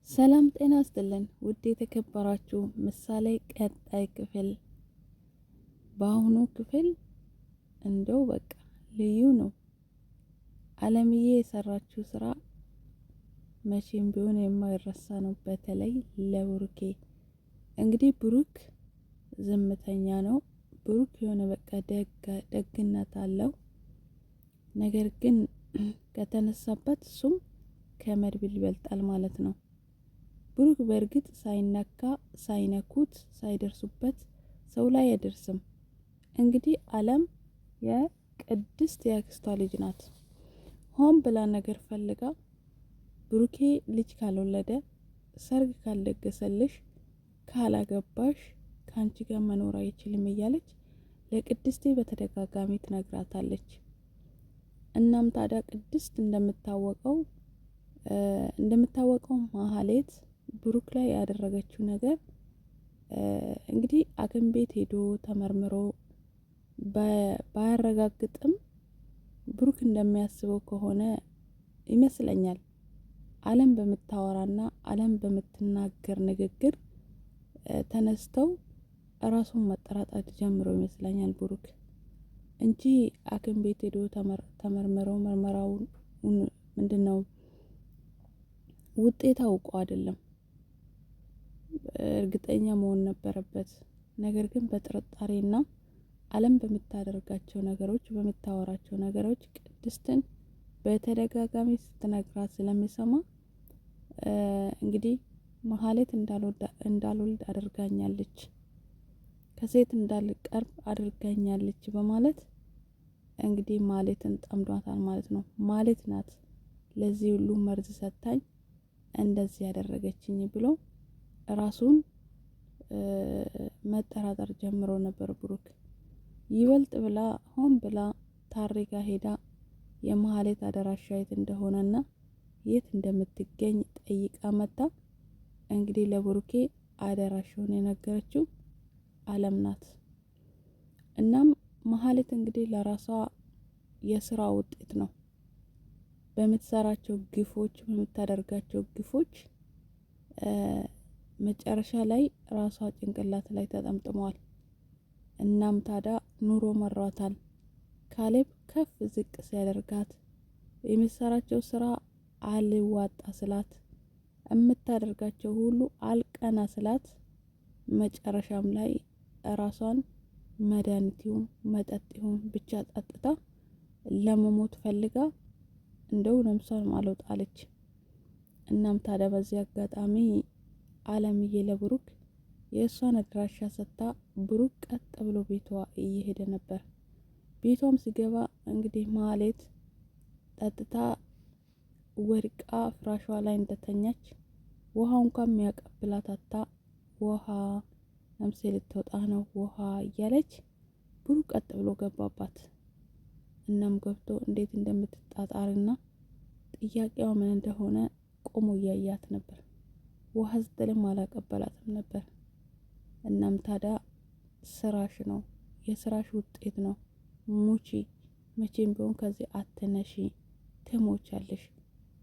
ሰላም ጤና ይስጥልን ውድ የተከበራችሁ ምሳሌ ቀጣይ ክፍል። በአሁኑ ክፍል እንደው በቃ ልዩ ነው። አለምዬ የሰራችው ስራ መቼም ቢሆን የማይረሳ ነው። በተለይ ለብሩኬ እንግዲህ ብሩክ ዝምተኛ ነው። ብሩክ የሆነ በቃ ደግነት አለው። ነገር ግን ከተነሳበት እሱም ከመድብል ይበልጣል ማለት ነው። ብሩክ በእርግጥ ሳይነኩት ሳይደርሱበት ሰው ላይ አይደርስም። እንግዲህ አለም የቅድስት ያክስቷ ልጅ ናት። ሆን ብላ ነገር ፈልጋ ብሩኬ ልጅ ካልወለደ ሰርግ ካልደገሰልሽ ካላገባሽ ከአንቺ ጋር መኖር አይችልም እያለች ለቅድስቴ በተደጋጋሚ ትነግራታለች። እናም ታዲያ ቅድስት እንደምታወቀው ማህሌት ብሩክ ላይ ያደረገችው ነገር እንግዲህ ሐኪም ቤት ሄዶ ተመርምሮ ባያረጋግጥም ብሩክ እንደሚያስበው ከሆነ ይመስለኛል አለም በምታወራና አለም በምትናገር ንግግር ተነስተው ራሱን መጠራጠር ጀምሮ ይመስለኛል ብሩክ እንጂ ሐኪም ቤት ሄዶ ተመርምረው ምርመራውን ምንድነው ውጤት አውቆ አይደለም። እርግጠኛ መሆን ነበረበት። ነገር ግን በጥርጣሬና አለም በምታደርጋቸው ነገሮች በምታወራቸው ነገሮች ቅድስትን በተደጋጋሚ ስትነግራት ስለሚሰማ እንግዲህ ማህሌት እንዳልወልድ አድርጋኛለች፣ ከሴት እንዳልቀርብ አድርጋኛለች በማለት እንግዲህ ማህሌትን ጠምዷታል ማለት ነው። ማህሌት ናት ለዚህ ሁሉ መርዝ ሰታኝ እንደዚህ ያደረገችኝ ብሎ ራሱን መጠራጠር ጀምሮ ነበር ብሩክ። ይበልጥ ብላ ሆን ብላ ታሪጋ ሄዳ የማህሌት አደራሻ የት እንደሆነና የት እንደምትገኝ ጠይቃ መጣ። እንግዲህ ለብሩኬ አደራሻውን የነገረችው አለም ናት። እናም ማህሌት እንግዲህ ለራሷ የስራ ውጤት ነው። በምትሰራቸው ግፎች በምታደርጋቸው ግፎች መጨረሻ ላይ ራሷ ጭንቅላት ላይ ተጠምጥሟል። እናም ታዲያ ኑሮ መሯታል። ካሌብ ከፍ ዝቅ ሲያደርጋት የምትሰራቸው ስራ አልዋጣ ስላት የምታደርጋቸው ሁሉ አልቀና ስላት መጨረሻም ላይ ራሷን መድኃኒት ይሁን መጠጥ ይሁን ብቻ ጠጥታ ለመሞት ፈልጋ እንደው ነፍሷን ማለውጥ አለች። እናም ታዲያ በዚህ አጋጣሚ አለምዬ ለብሩክ የእሷን አድራሻ ሰጥታ ብሩክ ቀጥ ብሎ ቤቷ እየሄደ ነበር። ቤቷም ሲገባ እንግዲህ ማህሌት ጠጥታ ወድቃ ፍራሿ ላይ እንደተኛች ውሃ እንኳን የሚያቀብላት አታ ውሃ ነፍሴ ልትወጣ ነው ውሃ እያለች ብሩክ ቀጥ ብሎ ገባባት። እናም ገብቶ እንዴት እንደምትጣጣርና ጥያቄዋ ምን እንደሆነ ቆሞ እያያት ነበር። ውሃ ስትልም አላቀበላትም ነበር። እናም ታዲያ ስራሽ ነው የስራሽ ውጤት ነው፣ ሙቺ፣ መቼም ቢሆን ከዚህ አትነሺ፣ ትሞቻለሽ፣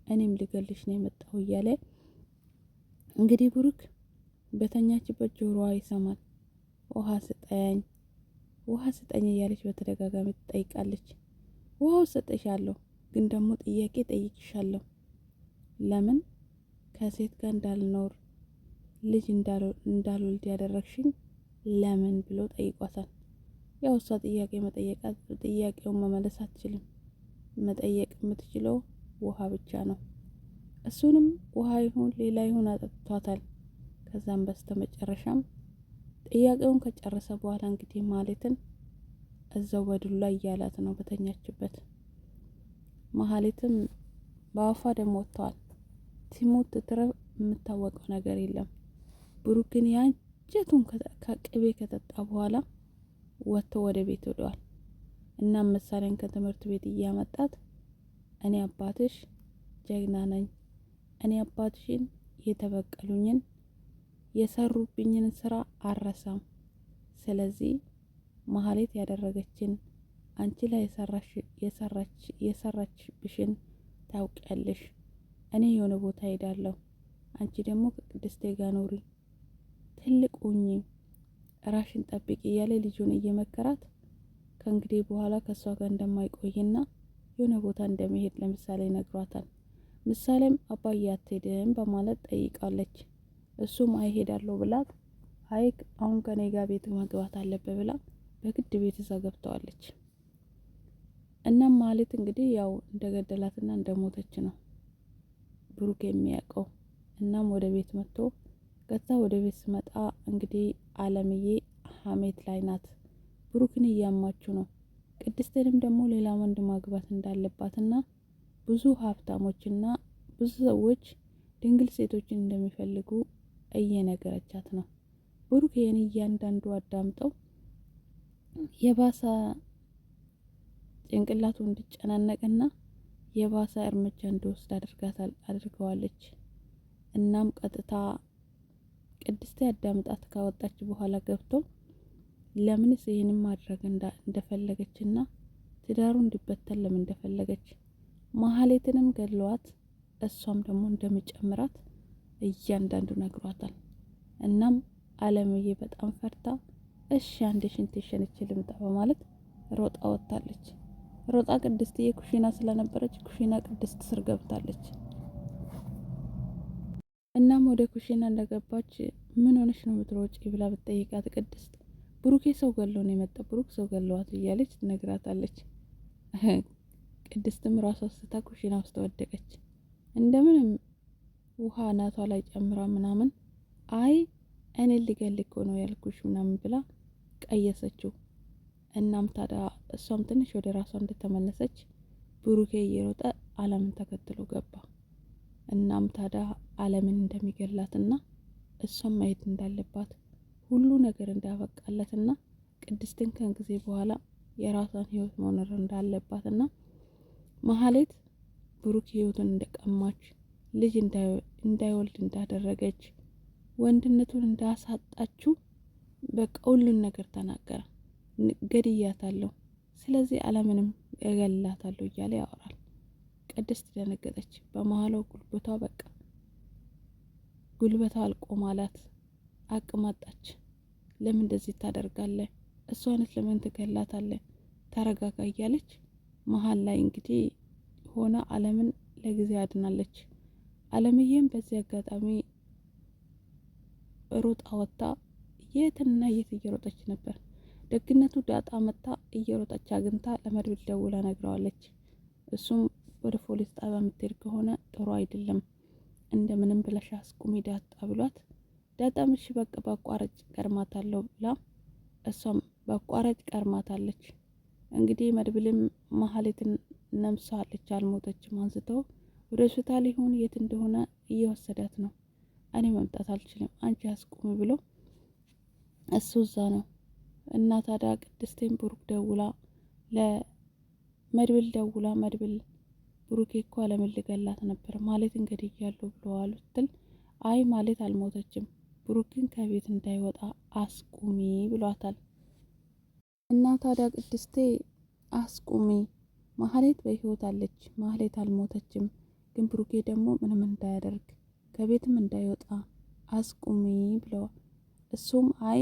እኔም ልገልሽ ነው የመጣው እያለ እንግዲህ ብሩክ በተኛችበት ጆሮዋ ይሰማል። ውሃ ስጠኝ ውሃ ስጠኝ እያለች በተደጋጋሚ ትጠይቃለች። ውሃው ሰጠሻለሁ፣ ግን ደግሞ ጥያቄ ጠይቅሻለሁ። ለምን ከሴት ጋር እንዳልኖር ልጅ እንዳልወልድ ያደረግሽኝ ለምን ብሎ ጠይቋታል። ያው እሷ ጥያቄውን መመለስ አትችልም። መጠየቅ የምትችለው ውሃ ብቻ ነው። እሱንም ውሃ ይሁን ሌላ ይሁን አጠጥቷታል። ከዛም በስተ መጨረሻም ጥያቄውን ከጨረሰ በኋላ እንግዲህ ማህሌትን እዛው በዱላ እያላት ነው በተኛችበት። ማህሌትም በአፏ ደግሞ ወጥተዋል። ትሞት ትትረፍ የምታወቀው ነገር የለም። ብሩክ ግን ያንጀቱን ከቅቤ ከጠጣ በኋላ ወጥቶ ወደ ቤት ወደዋል። እናም ምሳሌን ከትምህርት ቤት እያመጣት እኔ አባትሽ ጀግና ነኝ፣ እኔ አባትሽን የተበቀሉኝን የሰሩብኝን ስራ አረሳም። ስለዚህ ማህሌት ያደረገችን አንቺ ላይ የሰራችብሽን ታውቂያለሽ። እኔ የሆነ ቦታ ሄዳለሁ፣ አንቺ ደግሞ ከቅድስቴ ጋር ኑሪ፣ ትልቅ ሁኚ፣ ራሽን ጠብቂ እያለ ልጁን እየመከራት ከእንግዲህ በኋላ ከእሷ ጋር እንደማይቆይና የሆነ ቦታ እንደሚሄድ ለምሳሌ ነግሯታል። ምሳሌም አባዬ አትሄድም በማለት ጠይቃለች። እሱም አይሄዳለሁ ብላት አይ አሁን ከኔ ጋር ቤት መግባት አለበት ብላ በግድ ቤት ይዛ ገብተዋለች። እናም ማለት እንግዲህ ያው እንደገደላትና እንደሞተች ነው ብሩክ የሚያውቀው። እናም ወደ ቤት መጥቶ ከዛ ወደ ቤት ስመጣ እንግዲህ አለምዬ ሀሜት ላይ ናት። ብሩክን እያማችሁ ነው። ቅድስትንም ደግሞ ሌላ ወንድ ማግባት እንዳለባትና ብዙ ሀብታሞችና ብዙ ሰዎች ድንግል ሴቶችን እንደሚፈልጉ እየነገረቻት ነው። ብሩክ ይህን እያንዳንዱ አዳምጠው የባሰ ጭንቅላቱ እንዲጨናነቅና የባሰ እርምጃ እንዲወስድ አድርገዋለች። እናም ቀጥታ ቅድስቴ አዳምጣት ካወጣች በኋላ ገብቶ ለምንስ ይህንን ማድረግ እንደፈለገችና ትዳሩ እንዲበተን ለምን እንደፈለገች ማህሌትንም ገድለዋት እሷም ደግሞ እንደሚጨምራት እያንዳንዱ ነግሯታል። እናም አለምዬ በጣም ፈርታ እሺ አንዴ ሽንት ሸንቼ ልምጣ በማለት ሮጣ ወጥታለች። ሮጣ ቅድስትዬ ኩሽና ስለነበረች ኩሽና ቅድስት ስር ገብታለች። እናም ወደ ኩሽና እንደገባች ምን ሆነሽ ነው የምትሮጪ ብላ ብትጠይቃት ቅድስት ብሩኬ ሰው ገሎ ነው የመጣ ብሩክ ሰው ገለዋት እያለች ትነግራታለች። ቅድስትም ራሷ ስታ ኩሽና ውስጥ ወደቀች። እንደምንም ውሃ እናቷ ላይ ጨምራ ምናምን አይ እኔ ሊገል እኮ ነው ያልኩሽ ምናምን ብላ ቀየሰችው። እናም ታዲያ እሷም ትንሽ ወደ ራሷ እንደተመለሰች ብሩኬ እየሮጠ አለምን ተከትሎ ገባ። እናም ታዲያ አለምን እንደሚገላትና እሷም ማየት እንዳለባት ሁሉ ነገር እንዳበቃለትና ቅድስትን ከጊዜ በኋላ የራሷን ህይወት መኖር እንዳለባትና ማህሌት ብሩክ ህይወቱን እንደቀማች ልጅ እንዳይወልድ እንዳደረገች ወንድነቱን እንዳሳጣችው በቃ ሁሉን ነገር ተናገረ። ገድያታለሁ፣ ስለዚህ አለምንም እገላታለሁ እያለ ያወራል። ቅድስት ደነገጠች። በመሀላው ጉልበቷ በቃ ጉልበቷ አልቆማላት፣ አቅማጣች። ለምን እንደዚህ ታደርጋለህ? እሷንስ ለምን ትገላታለህ? ተረጋጋ እያለች መሀል ላይ እንግዲህ ሆና አለምን ለጊዜ አድናለች። አለምዬም በዚህ አጋጣሚ ሮጣ ወጥታ የትና የት እየሮጠች ነበር። ደግነቱ ዳጣ መታ እየሮጠች አግኝታ ለመድብል ደውላ ነግረዋለች። እሱም ወደ ፖሊስ ጣቢያ የምትሄድ ከሆነ ጥሩ አይደለም፣ እንደምንም ብለሽ አስቁሚ ዳጣ ብሏት፣ ዳጣም እሺ በቃ በአቋራጭ ቀርማታለሁ ብላ እሷም በአቋራጭ ቀርማታለች። እንግዲህ መድብልም ማህሌትን ነምሳለች፣ አልሞተችም። አንስተው ወደ ሆስፒታል ይሁን የት እንደሆነ እየወሰዳት ነው። እኔ መምጣት አልችልም አንቺ አስቁሚ ብሎ እሱ እዛ ነው። እና ታዲያ ቅድስቴን ብሩክ ደውላ ለመድብል ደውላ መድብል ብሩኬ እኮ አለምን ልገላት ነበር ማለት እንግዲህ እያለሁ ብለዋል ስትል አይ ማለት አልሞተችም፣ ብሩክን ከቤት እንዳይወጣ አስቁሚ ብሏታል። እና ታዲያ ቅድስቴ አስቁሚ፣ ማህሌት በህይወት አለች፣ ማህሌት አልሞተችም፣ ግን ብሩኬ ደግሞ ምንም እንዳያደርግ ከቤትም እንዳይወጣ አስቁሚ ብለዋል። እሱም አይ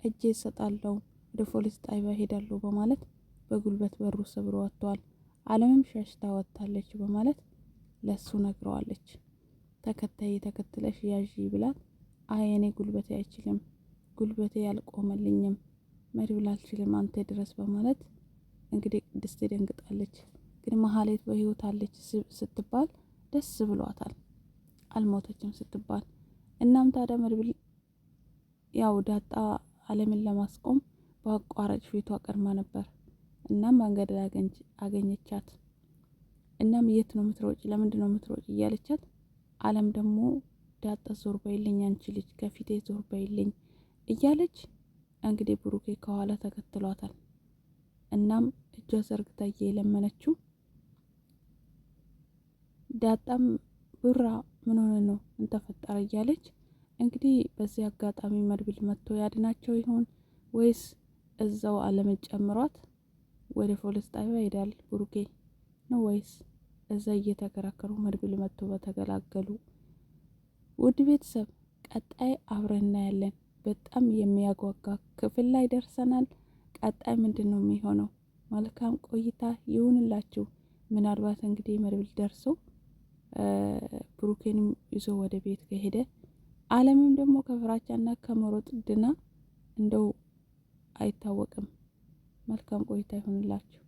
እጄ እሰጣለሁ ወደ ፖሊስ ጣቢያ ሄዳለሁ በማለት በጉልበት በሩ ሰብሮ ወጥተዋል። አለምም ሸሽታ ወጥታለች በማለት ለሱ ነግረዋለች። ተከትለሽ ያዢ ብላት አይ እኔ ጉልበቴ አይችልም፣ ጉልበቴ ያልቆመልኝም፣ መድብል አልችልም፣ አንተ ድረስ በማለት እንግዲህ ቅድስት ደንግጣለች። ግን ማህሌት በህይወት አለች ስትባል ደስ ብሏታል፣ አልሞተችም ስትባል። እናም ታዲያ መድብል ያው ዳጣ አለምን ለማስቆም በአቋራጭ ፊቷ ቀድማ ነበር። እናም መንገድ ላይ አገኘቻት። እናም የት ነው የምትሮጪ? ለምንድን ነው የምትሮጪ? እያለቻት አለም ደግሞ ዳጣ ዞር በይልኝ፣ አንቺ ልጅ ከፊቴ ዞር በይልኝ እያለች እንግዲህ ብሩኬ ከኋላ ተከትሏታል። እናም እጇ ዘርግታ እየለመነችው ዳጣም ብራ ምን ሆነ ነው ምን ተፈጠረ እያለች እንግዲህ በዚህ አጋጣሚ መድብል መጥቶ ያድናቸው ይሆን ወይስ እዛው አለምን ጨምሯት ወደ ፖሊስ ጣቢያ ይሄዳል ብሩኬ ነው ወይስ እዛ እየተከራከሩ መድብል መጥቶ በተገላገሉ ውድ ቤተሰብ ቀጣይ አብረን እናያለን። በጣም የሚያጓጓ ክፍል ላይ ደርሰናል። ቀጣይ ምንድን ነው የሚሆነው? መልካም ቆይታ ይሁንላችሁ። ምናልባት እንግዲህ መድብል ደርሶ ብሩኬንም ይዞ ወደ ቤት ከሄደ አለምም ደግሞ ከፍራቻና ከመሮጥ ድና እንደው አይታወቅም። መልካም ቆይታ ይሁንላችሁ።